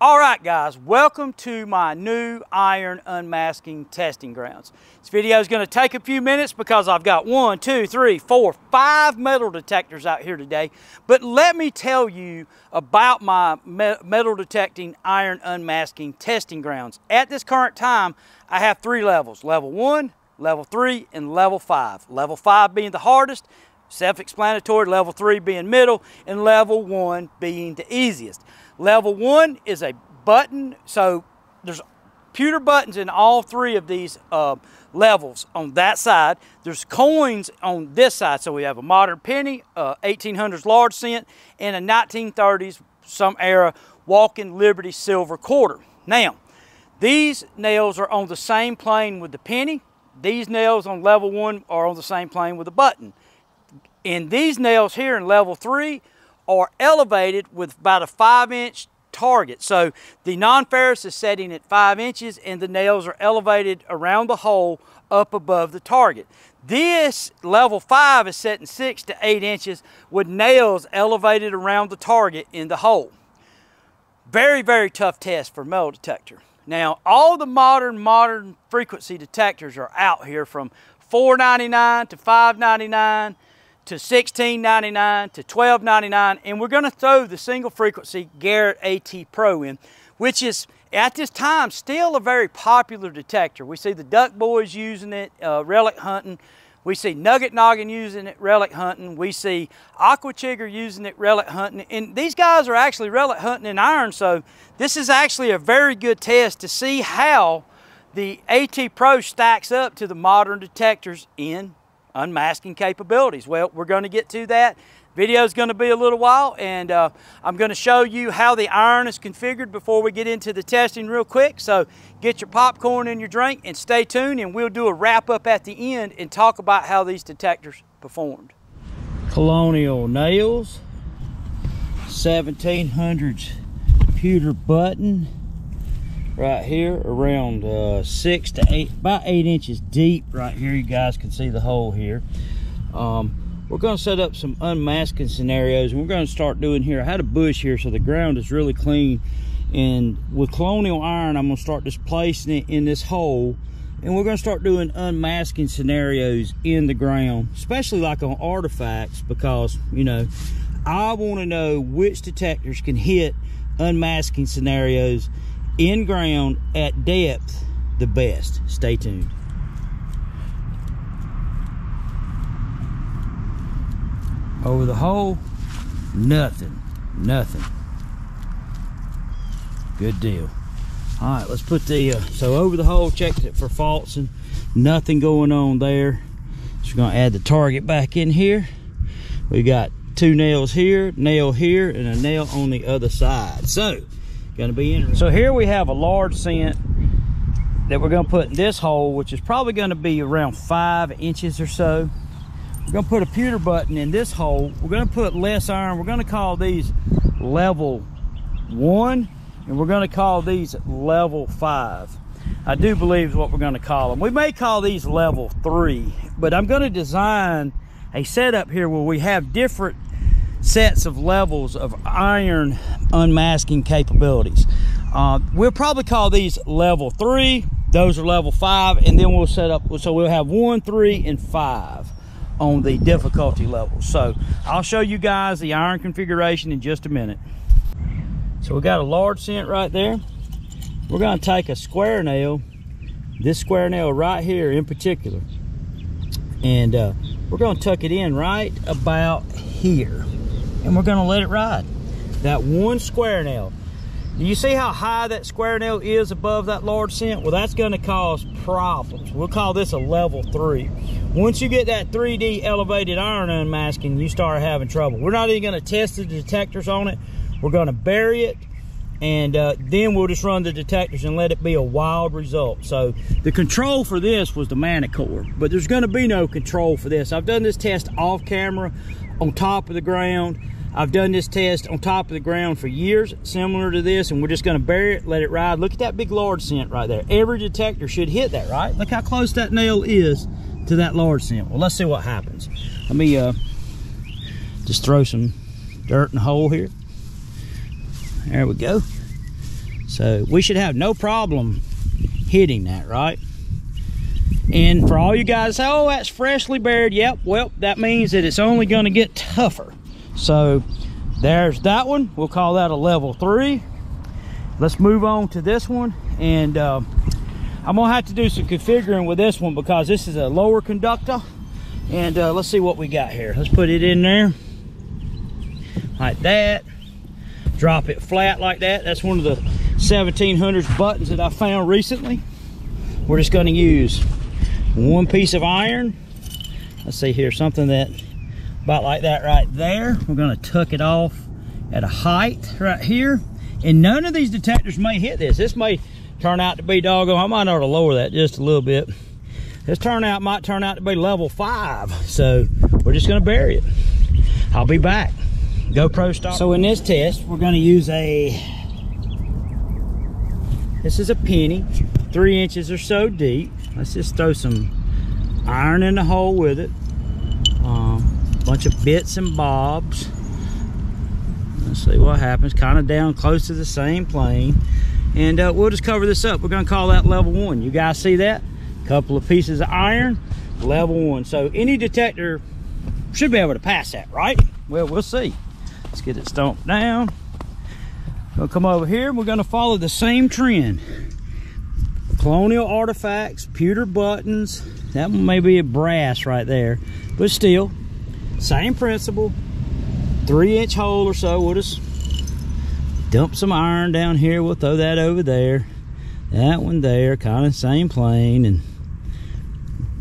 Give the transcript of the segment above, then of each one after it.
All right, guys, welcome to my new iron unmasking testing grounds. This video is going to take a few minutes because I've got 5 metal detectors out here today. But let me tell you about my metal detecting iron unmasking testing grounds. At this current time, I have 3 levels: level 1, level 3, and level 5. Level 5 being the hardest, self-explanatory, level 3 being middle, and level 1 being the easiest. Level 1 is a button, so there's pewter buttons in all 3 of these levels on that side. There's coins on this side, so we have a modern penny, 1800s large cent, and a 1930s, some era, walking Liberty silver quarter. Now, these nails are on the same plane with the penny. These nails on level 1 are on the same plane with the button. And these nails here in level 3 are elevated with about a 5-inch target. So the non-ferrous is setting at 5 inches and the nails are elevated around the hole up above the target. This level 5 is setting 6 to 8 inches with nails elevated around the target in the hole. Very, very tough test for metal detector. Now, all the modern frequency detectors are out here from $4.99 to $5.99 to $16.99 to $12.99, and we're going to throw the single frequency Garrett AT Pro in, which is at this time still a very popular detector. We see the Duck Boys using it, relic hunting. We see Nugget Noggin using it, relic hunting. We see Aqua Chigger using it, relic hunting. And these guys are actually relic hunting in iron, so this is actually a very good test to see how the AT Pro stacks up to the modern detectors in unmasking capabilities. Well, we're going to get to that. Video is going to be a little while, and I'm going to show you how the iron is configured before we get into the testing real quick. So get your popcorn and your drink and stay tuned, and we'll do a wrap up at the end and talk about how these detectors performed. Colonial nails, 1700s pewter button right here, around 6 to 8, about 8 inches deep right here. You guys can see the hole here. We're going to set up some unmasking scenarios, and we're going to start doing here. I had a bush here, so the ground is really clean, and with colonial iron I'm going to start just placing it in this hole, and we're going to start doing unmasking scenarios in the ground, especially like on artifacts, because you know I want to know which detectors can hit unmasking scenarios in ground at depth the best. Stay tuned. Over the hole, nothing. Good deal. All right, let's put the so over the hole, checked it for faults and nothing going on there. So we're gonna add the target back in here. We got 2 nails here, nail here, and a nail on the other side. So gonna be interesting. So here we have a large cent that we're gonna put in this hole, which is probably gonna be around 5 inches or so. We're gonna put a pewter button in this hole. We're gonna put less iron. We're gonna call these level 1, and we're gonna call these level 5. I do believe is what we're gonna call them. We may call these level 3, but I'm gonna design a setup here where we have different sets of levels of iron unmasking capabilities. We'll probably call these level 3. Those are level 5, and then we'll set up, so we'll have 1, 3, and 5 on the difficulty levels. So I'll show you guys the iron configuration in just a minute. So we got a large cent right there. We're going to take a square nail, this square nail right here in particular, and we're going to tuck it in right about here, and we're going to let it ride. That one square nail. Do you see how high that square nail is above that large cent? Well, that's going to cause problems. We'll call this a level 3. Once you get that 3D elevated iron unmasking, you start having trouble. We're not even going to test the detectors on it. We're going to bury it, and then we'll just run the detectors and let it be a wild result. So the control for this was the Manticore, but there's going to be no control for this. I've done this test off camera on top of the ground. I've done this test on top of the ground for years, similar to this, and we're just gonna bury it, let it ride. Look at that big large cent right there. Every detector should hit that, right? Look how close that nail is to that large cent. Well, let's see what happens. Let me just throw some dirt in the hole here. There we go. So we should have no problem hitting that, right? And for all you guys say, oh, that's freshly buried. Yep, well, that means that it's only going to get tougher. So there's that one. We'll call that a level 3. Let's move on to this one. And I'm gonna have to do some configuring with this one because this is a lower conductor. And let's see what we got here. Let's put it in there like that. Drop it flat like that. That's one of the 1700s buttons that I found recently. We're just going to use one piece of iron. Let's see here, something that about like that right there. We're going to tuck it off at a height right here. And none of these detectors may hit this. This may turn out to be doggone, I might ought to lower that just a little bit. This might turn out to be level 5. So we're just going to bury it. I'll be back. GoPro stop. So in this test, we're going to use this is a penny, 3 inches or so deep. Let's just throw some iron in the hole with it. Bunch of bits and bobs. Let's see what happens. Kind of down close to the same plane. And we'll just cover this up. We're going to call that level 1. You guys see that? Couple of pieces of iron, level 1. So any detector should be able to pass that, right? Well, we'll see. Let's get it stomped down. We'll come over here. We're going to follow the same trend. Colonial artifacts, pewter buttons. That one may be a brass right there, but still, same principle. 3-inch hole or so. We'll just dump some iron down here. We'll throw that over there. That one there, kind of same plane, and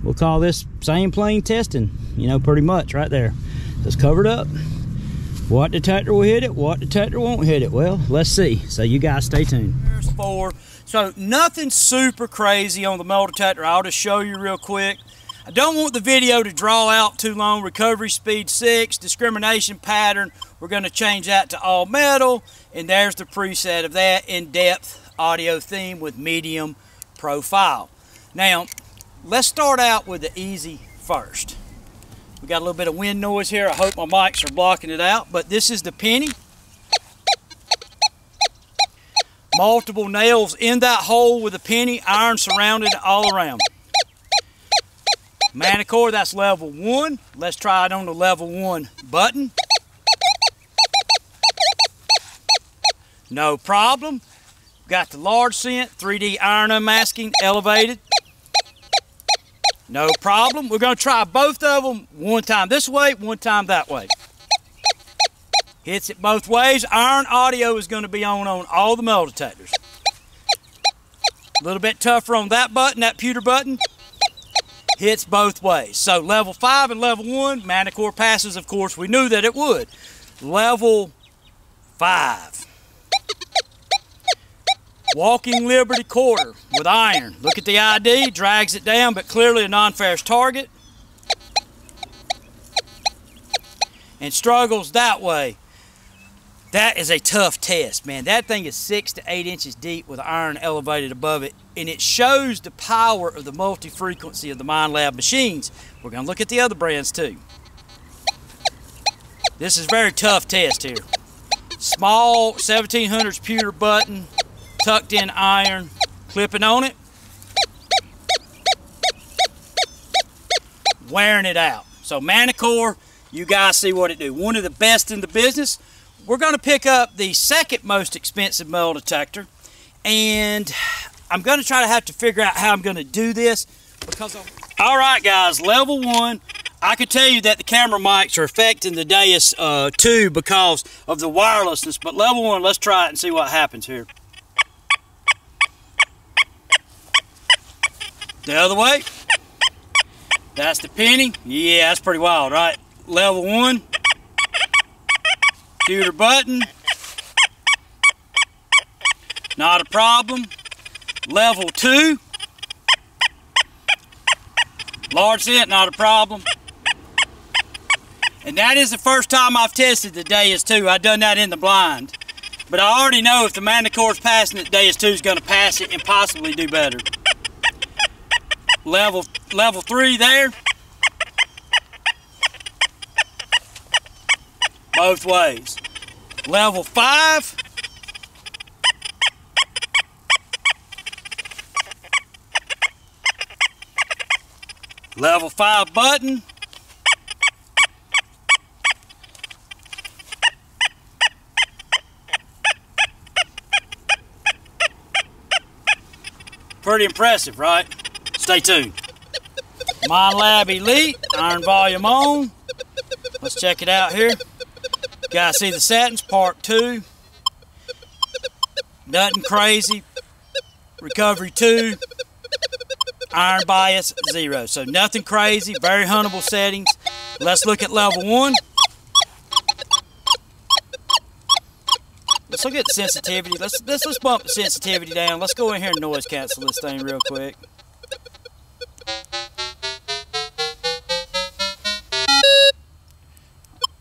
we'll call this same plane testing, you know, pretty much right there. Just covered up. What detector will hit it, what detector won't hit it? Well, let's see. So you guys stay tuned. There's 4. So nothing super crazy on the metal detector. I'll just show you real quick. I don't want the video to draw out too long. Recovery speed 6, discrimination pattern. We're going to change that to all metal. And there's the preset of that, in-depth audio theme with medium profile. Now, let's start out with the easy first. We got a little bit of wind noise here. I hope my mics are blocking it out, but this is the penny. Multiple nails in that hole with a penny, iron surrounded all around. Manticore, that's level 1. Let's try it on the level 1 button. No problem. Got the large scent, 3D iron unmasking, elevated. No problem. We're going to try both of them, one time this way, one time that way. Hits it both ways. Iron audio is going to be on all the metal detectors. A little bit tougher on that button, that pewter button. Hits both ways. So level 5 and level 1, Manticore passes, of course, we knew that it would. Level 5. Walking Liberty quarter with iron. Look at the ID, drags it down, but clearly a non-ferrous target. And struggles that way. That is a tough test, man. That thing is 6 to 8 inches deep with iron elevated above it, and it shows the power of the multi-frequency of the Minelab machines. We're going to look at the other brands too. This is a very tough test here. Small 1700s pewter button, tucked in iron, clipping on it, wearing it out. So Manticore, you guys see what it do. One of the best in the business. We're going to pick up the second most expensive metal detector, and I'm going to have to figure out how I'm going to do this because all right guys, level 1. I can tell you that the camera mics are affecting the Deus too because of the wirelessness, but level 1, let's try it and see what happens here. The other way. That's the penny. Yeah, that's pretty wild, right? Level 1. Pewter button. Not a problem. Level 2. Large scent, not a problem. And that is the first time I've tested the Deus 2. I've done that in the blind. But I already know if the Manticore's passing it, Deus 2 is going to pass it and possibly do better. Level 3 there. Both ways. Level 5. Level 5 button. Pretty impressive, right? Stay tuned. Minelab Elite, iron volume on. Let's check it out here. Guys, see the settings, part 2. Nothing crazy. Recovery 2. Iron bias 0. So nothing crazy, very huntable settings. Let's look at level 1. Let's look at the sensitivity. Let's bump the sensitivity down. Let's go in here and noise cancel this thing real quick.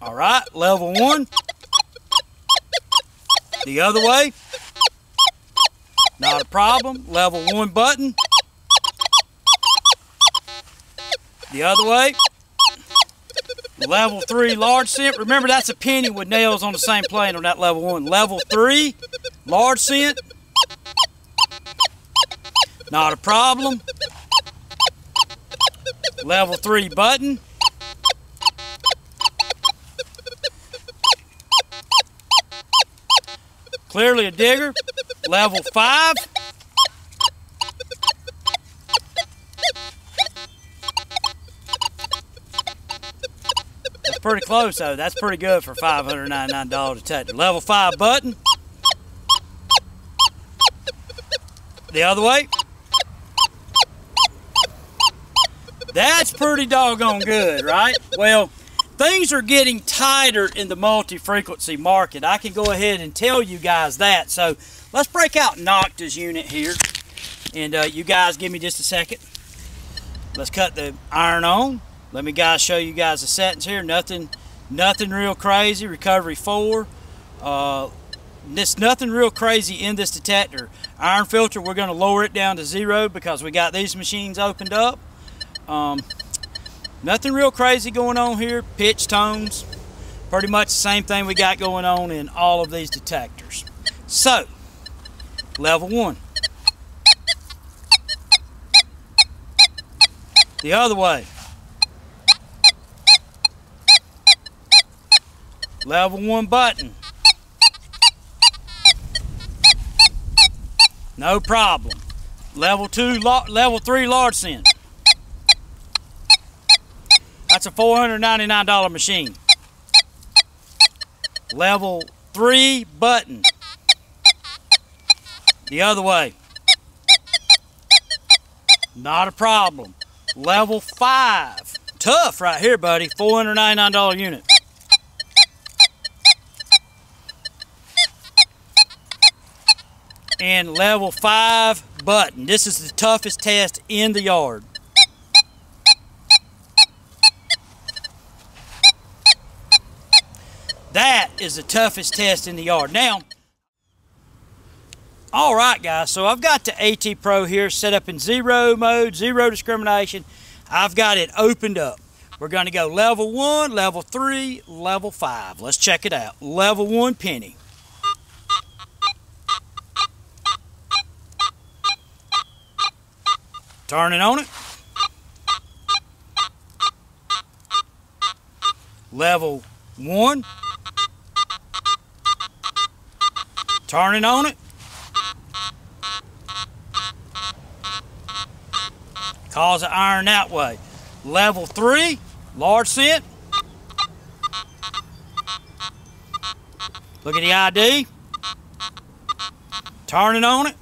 All right, level 1. The other way. Not a problem. Level 1 button. The other way. Level 3 large scent. Remember, that's a penny with nails on the same plane on that level 1. Level 3 large scent. Not a problem. Level 3 button. Clearly a digger. Level 5. That's pretty close though. That's pretty good for $599 detector. Level 5 button. The other way. That's pretty doggone good, right? Well, things are getting tighter in the multi-frequency market. I can go ahead and tell you guys that. So let's break out Nokta's unit here. And you guys give me just a second. Let's cut the iron on. Let me guys show you guys the settings here. Nothing real crazy. Recovery 4. There's nothing real crazy in this detector. Iron filter, we're going to lower it down to 0 because we got these machines opened up. Nothing real crazy going on here. Pitch tones, pretty much the same thing we got going on in all of these detectors. So, level 1. The other way. Level 1 button. No problem. Level 3 large scent. That's a $499 machine. Level 3 button. The other way. Not a problem. Level 5. Tough right here, buddy. $499 unit. And level 5 button. This is the toughest test in the yard. That is the toughest test in the yard. Now, all right, guys, so I've got the AT Pro here set up in 0 mode, 0 discrimination. I've got it opened up. We're going to go level 1, level 3, level 5. Let's check it out. Level 1 penny. Turning on it. Level 1. Turning on it. Cause the iron that way. Level 3, large scent. Look at the ID. Turning on it.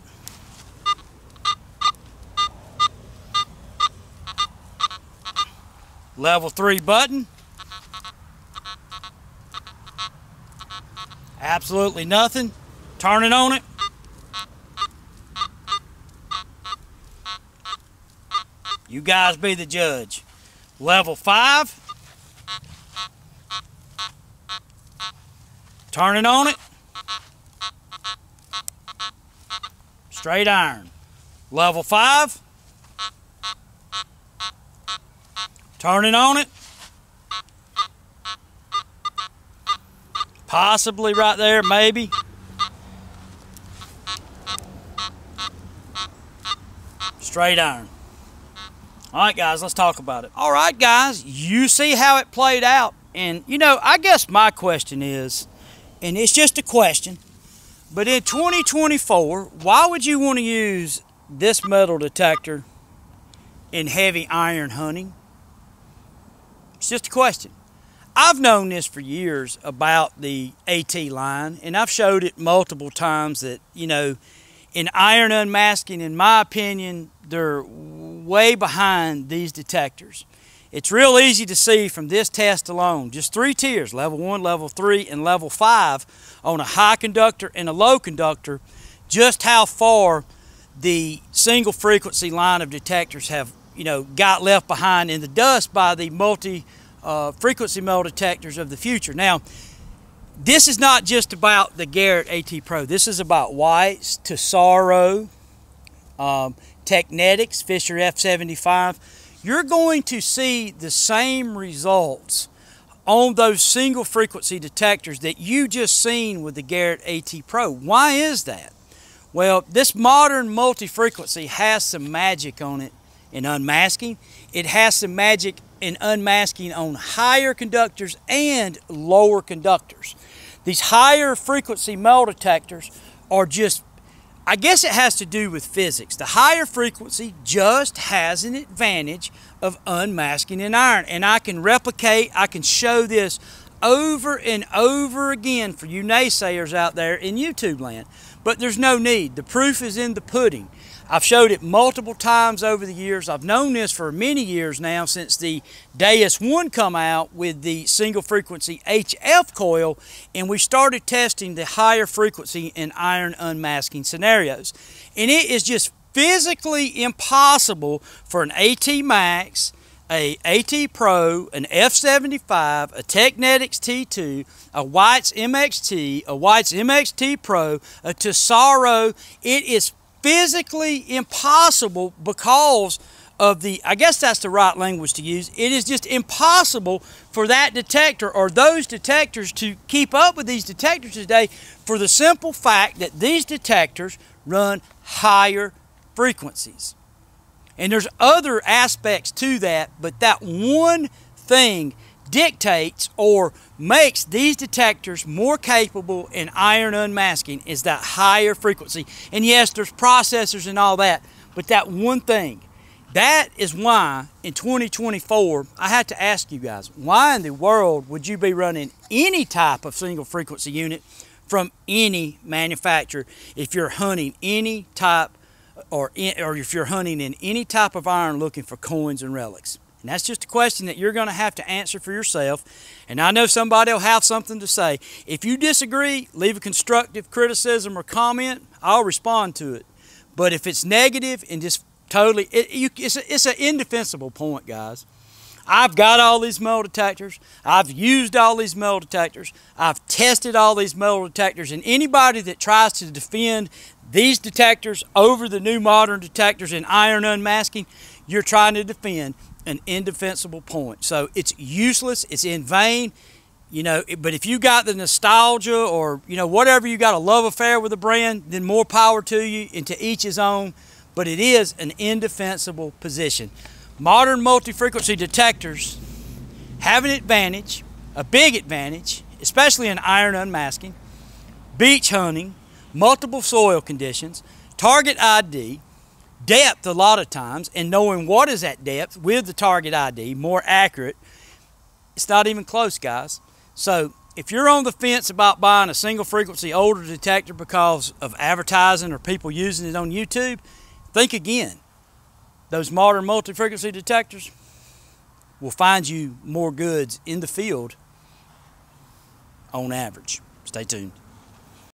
Level 3 button. Absolutely nothing. Turning on it. You guys be the judge. Level 5. Turning on it. Straight iron. Level 5. Turning on it. Possibly right there, maybe. Straight iron. All right, guys, let's talk about it. All right, guys, you see how it played out. And, you know, I guess my question is, and it's just a question, but in 2024, why would you want to use this metal detector in heavy iron hunting? It's just a question. I've known this for years about the AT line, and I've showed it multiple times that, you know, in iron unmasking, in my opinion, they're way behind these detectors. It's real easy to see from this test alone, just 3 tiers, level 1, level 3, and level 5, on a high conductor and a low conductor, just how far the single frequency line of detectors have, you know, got left behind in the dust by the multi-frequency metal detectors of the future. Now, this is not just about the Garrett AT Pro. This is about White's, Tesoro, Technetics, Fisher F75. You're going to see the same results on those single frequency detectors that you just seen with the Garrett AT Pro. Why is that? Well, this modern multi-frequency has some magic on it in unmasking. It has some magic in unmasking on higher conductors and lower conductors. These higher frequency metal detectors are just, I guess it has to do with physics. The higher frequency just has an advantage of unmasking in iron. And I can replicate, I can show this over and over again for you naysayers out there in YouTube land. But there's no need. The proof is in the pudding. I've showed it multiple times over the years. I've known this for many years now, since the Deus 1 come out with the single frequency HF coil, and we started testing the higher frequency in iron unmasking scenarios. And it is just physically impossible for an AT Max, a AT Pro, an F75, a Technetics T2, a White's MXT, a White's MXT Pro, a Tesoro. It is physically impossible because of the, I guess that's the right language to use. It is just impossible for that detector or those detectors to keep up with these detectors today, for the simple fact that these detectors run higher frequencies. And there's other aspects to that, but that one thing dictates or makes these detectors more capable in iron unmasking is that higher frequency. And yes, there's processors and all that, but that one thing, that is why in 2024, I had to ask you guys, why in the world would you be running any type of single frequency unit from any manufacturer if you're hunting any type or if you're hunting in any type of iron looking for coins and relics? And that's just a question that you're going to have to answer for yourself. And I know somebody will have something to say. If you disagree, leave a constructive criticism or comment. I'll respond to it. But if it's negative and just totally, it's an indefensible point, guys. I've got all these metal detectors. I've used all these metal detectors. I've tested all these metal detectors. And anybody that tries to defend these detectors over the new modern detectors in iron unmasking, you're trying to defend an indefensible point. So it's useless, it's in vain, you know. But if you got the nostalgia, or, you know, whatever, you got a love affair with the brand, then more power to you, and to each his own. But it is an indefensible position. Modern multi-frequency detectors have an advantage, a big advantage, especially in iron unmasking, beach hunting, multiple soil conditions, target ID, depth a lot of times, and knowing what is at depth with the target ID, more accurate. It's not even close, guys. So if you're on the fence about buying a single frequency older detector because of advertising or people using it on YouTube, think again. Those modern multi-frequency detectors will find you more goods in the field on average. Stay tuned.